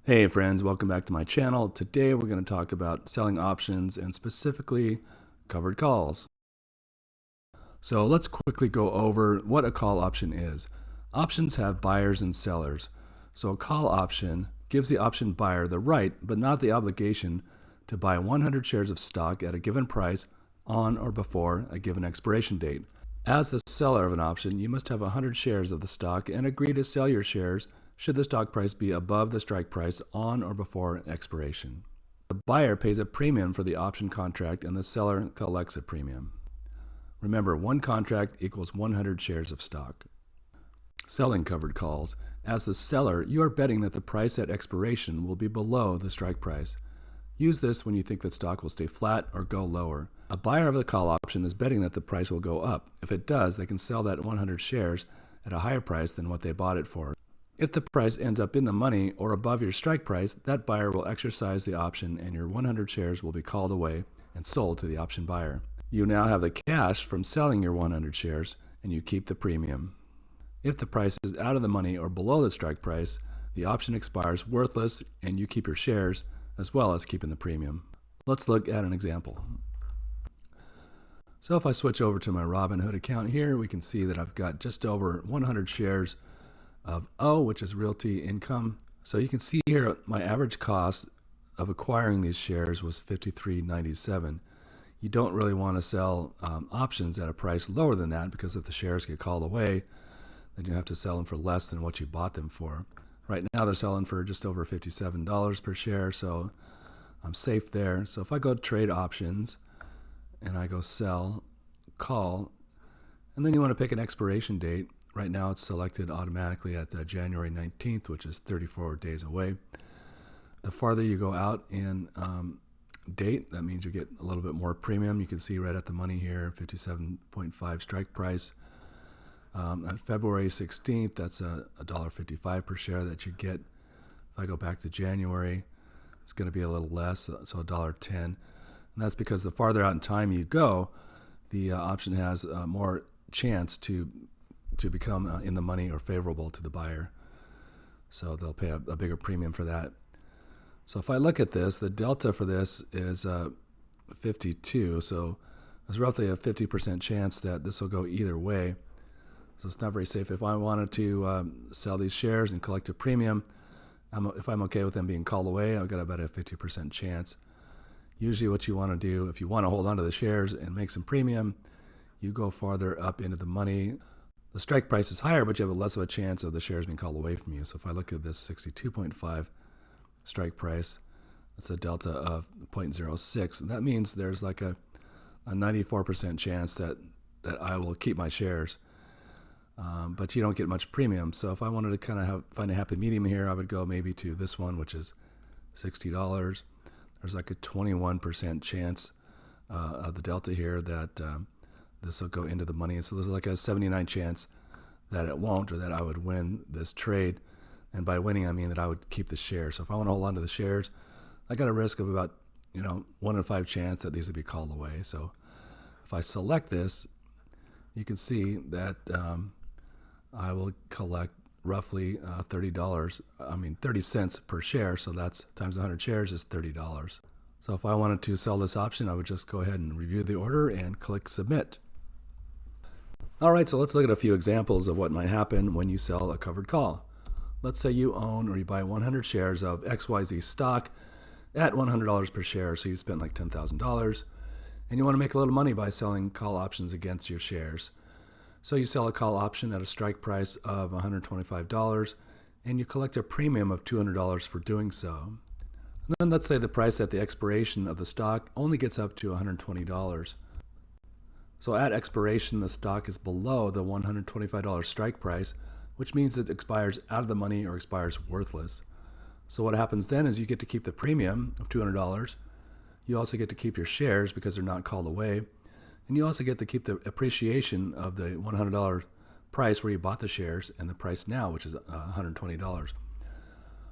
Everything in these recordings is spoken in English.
Hey friends, welcome back to my channel. Today we're going to talk about selling options and specifically covered calls. So let's quickly go over what a call option is. Options have buyers and sellers. So a call option gives the option buyer the right, but not the obligation, to buy 100 shares of stock at a given price on or before a given expiration date. As the seller of an option, you must have 100 shares of the stock and agree to sell your shares should the stock price be above the strike price on or before expiration. The buyer pays a premium for the option contract and the seller collects a premium. Remember, one contract equals 100 shares of stock. Selling covered calls. As the seller, you are betting that the price at expiration will be below the strike price. Use this when you think that stock will stay flat or go lower. A buyer of the call option is betting that the price will go up. If it does, they can sell that 100 shares at a higher price than what they bought it for. If the price ends up in the money or above your strike price, that buyer will exercise the option and your 100 shares will be called away and sold to the option buyer. You now have the cash from selling your 100 shares and you keep the premium. If the price is out of the money or below the strike price, the option expires worthless and you keep your shares as well as keeping the premium. Let's look at an example. So if I switch over to my Robinhood account here, we can see that I've got just over 100 shares of O, which is Realty Income. So you can see here my average cost of acquiring these shares was $53.97. You don't really want to sell options at a price lower than that, because if the shares get called away, then you have to sell them for less than what you bought them for. Right now they're selling for just over $57 per share, so I'm safe there. So if I go trade options and I go sell, call, and then you want to pick an expiration date. Right now it's selected automatically at January 19th, which is 34 days away. The farther you go out in date, that means you get a little bit more premium. You can see right at the money here, 57.5 strike price. At February 16th, that's $1.55 per share that you get. If I go back to January, it's going to be a little less, so $1.10. And that's because the farther out in time you go, the option has more chance to become in the money or favorable to the buyer. So they'll pay a bigger premium for that. So if I look at this, the delta for this is 52. So there's roughly a 50% chance that this will go either way. So it's not very safe. If I wanted to sell these shares and collect a premium, if I'm okay with them being called away, I've got about a 50% chance. Usually what you want to do, if you want to hold on to the shares and make some premium, you go farther up into the money. The strike price is higher, but you have less of a chance of the shares being called away from you. So if I look at this 62.5 strike price, that's a delta of 0.06. And that means there's like a 94% chance that I will keep my shares. But you don't get much premium. So if I wanted to kind of find a happy medium here, I would go maybe to this one, which is $60. There's like a 21% chance of the delta here that this will go into the money. And so there's like a 79 chance that it won't, or that I would win this trade. And by winning, I mean that I would keep the shares. So if I want to hold on to the shares, I got a risk of about 1 in 5 chance that these would be called away. So if I select this, you can see that I will collect roughly $30. 30 cents per share. So that's times 100 shares is $30. So if I wanted to sell this option, I would just go ahead and review the order and click submit. All right, so let's look at a few examples of what might happen when you sell a covered call. Let's say you own or you buy 100 shares of XYZ stock at $100 per share, so you spent like $10,000, and you want to make a little money by selling call options against your shares. So you sell a call option at a strike price of $125, and you collect a premium of $200 for doing so. And then let's say the price at the expiration of the stock only gets up to $120. So at expiration, the stock is below the $125 strike price, which means it expires out of the money or expires worthless. So what happens then is you get to keep the premium of $200. You also get to keep your shares because they're not called away. And you also get to keep the appreciation of the $100 price where you bought the shares and the price now, which is $120.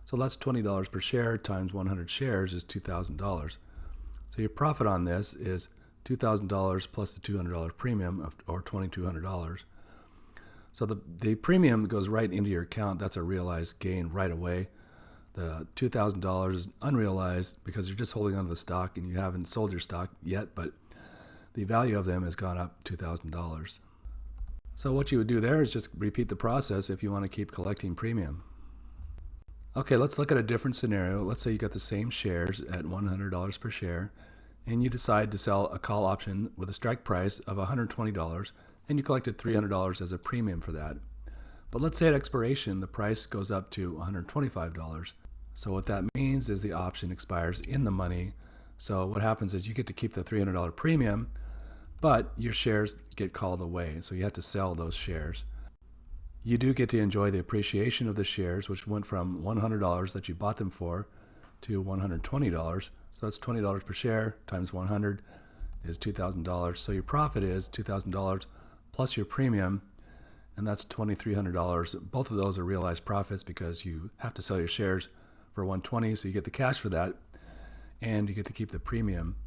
So that's $20 per share times 100 shares is $2,000. So your profit on this is $2,000 plus the $200 premium or $2,200. So the premium goes right into your account. That's a realized gain right away. The $2,000 is unrealized because you're just holding onto the stock and you haven't sold your stock yet, but the value of them has gone up $2,000. So what you would do there is just repeat the process if you want to keep collecting premium. Okay, let's look at a different scenario. Let's say you got the same shares at $100 per share, and you decide to sell a call option with a strike price of $120, and you collected $300 as a premium for that. But let's say at expiration, the price goes up to $125. So what that means is the option expires in the money. So what happens is you get to keep the $300 premium, but your shares get called away. So you have to sell those shares. You do get to enjoy the appreciation of the shares, which went from $100 that you bought them for to $120. So that's $20 per share times 100 is $2,000. So your profit is $2,000 plus your premium, and that's $2,300. Both of those are realized profits because you have to sell your shares for $120, so you get the cash for that, and you get to keep the premium.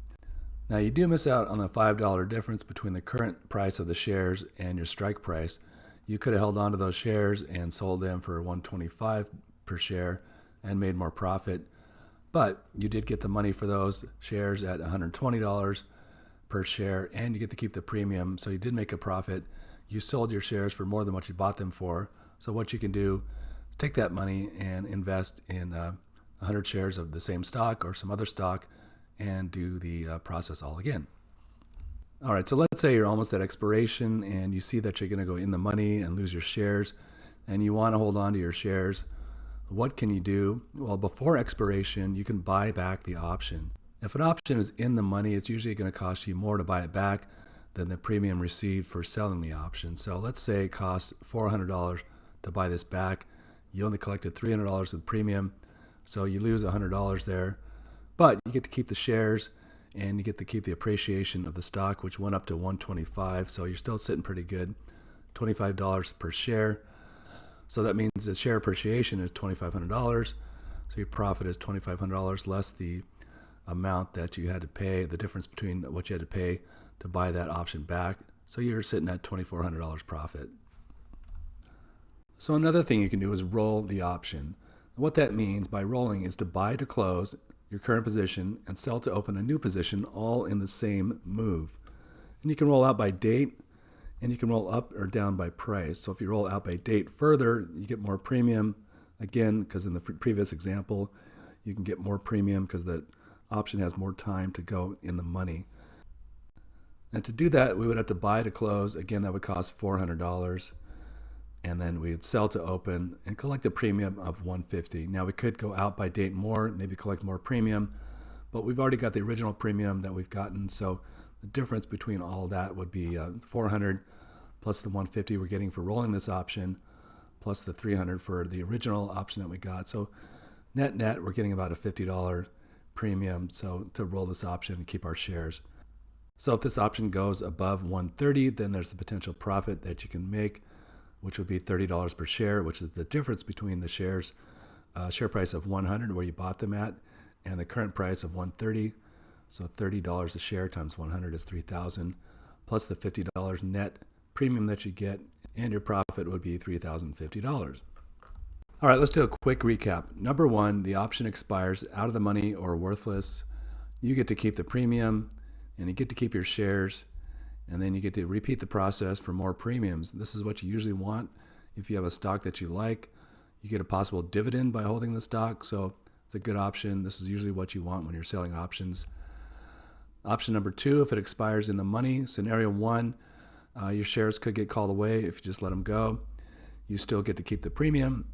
Now you do miss out on the $5 difference between the current price of the shares and your strike price. You could have held on to those shares and sold them for $125 per share and made more profit, but you did get the money for those shares at $120 per share, and you get to keep the premium, so you did make a profit. You sold your shares for more than what you bought them for. So what you can do is take that money and invest in 100 shares of the same stock or some other stock and do the process all again. All right, so let's say you're almost at expiration and you see that you're going to go in the money and lose your shares, and you want to hold on to your shares. What can you do? Well, before expiration, you can buy back the option. If an option is in the money, it's usually going to cost you more to buy it back than the premium received for selling the option. So let's say it costs $400 to buy this back. You only collected $300 of premium, so you lose $100 there. But you get to keep the shares, and you get to keep the appreciation of the stock, which went up to $125. So you're still sitting pretty good, $25 per share. So that means the share appreciation is $2,500. So your profit is $2,500 less the amount that you had to pay, the difference between what you had to pay to buy that option back. So you're sitting at $2,400 profit. So another thing you can do is roll the option. What that means by rolling is to buy to close your current position and sell to open a new position, all in the same move. And you can roll out by date, and you can roll up or down by price. So if you roll out by date further, you get more premium. Again, because in the previous example, you can get more premium because the option has more time to go in the money. And to do that, we would have to buy to close. Again, that would cost $400. And then we would sell to open and collect a premium of $150. Now we could go out by date more, maybe collect more premium, but we've already got the original premium that we've gotten. So the difference between all that would be $400 plus the $150 we're getting for rolling this option, plus the $300 for the original option that we got. So net, we're getting about a $50 premium. So to roll this option and keep our shares. So if this option goes above $130, then there's the potential profit that you can make, which would be $30 per share, which is the difference between the shares, share price of $100 where you bought them at, and the current price of $130. So $30 a share times 100 is $3,000, plus the $50 net premium that you get, and your profit would be $3,050. All right, let's do a quick recap. Number one, the option expires out of the money or worthless. You get to keep the premium, and you get to keep your shares, and then you get to repeat the process for more premiums. This is what you usually want. If you have a stock that you like, you get a possible dividend by holding the stock, so it's a good option. This is usually what you want when you're selling options. Option number two, if it expires in the money, scenario one, your shares could get called away if you just let them go. You still get to keep the premium,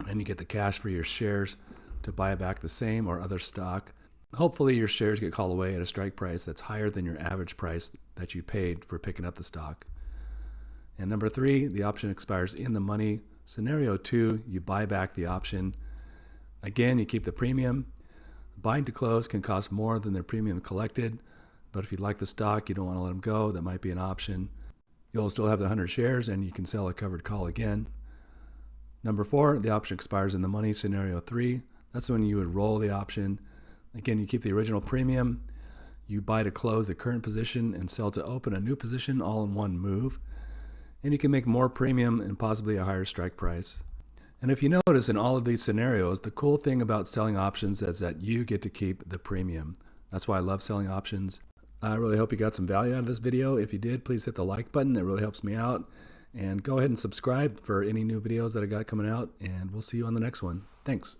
and you get the cash for your shares to buy back the same or other stock. Hopefully your shares get called away at a strike price that's higher than your average price that you paid for picking up the stock. And number three, the option expires in the money. Scenario two, you buy back the option. Again, you keep the premium. Buying to close can cost more than their premium collected, but if you like the stock, you don't want to let them go, that might be an option. You'll still have the 100 shares and you can sell a covered call again. Number four, the option expires in the money. Scenario three, that's when you would roll the option. Again, you keep the original premium, you buy to close the current position and sell to open a new position all in one move, and you can make more premium and possibly a higher strike price. And if you notice in all of these scenarios, the cool thing about selling options is that you get to keep the premium. That's why I love selling options. I really hope you got some value out of this video. If you did, please hit the like button. It really helps me out. And go ahead and subscribe for any new videos that I got coming out. And we'll see you on the next one. Thanks.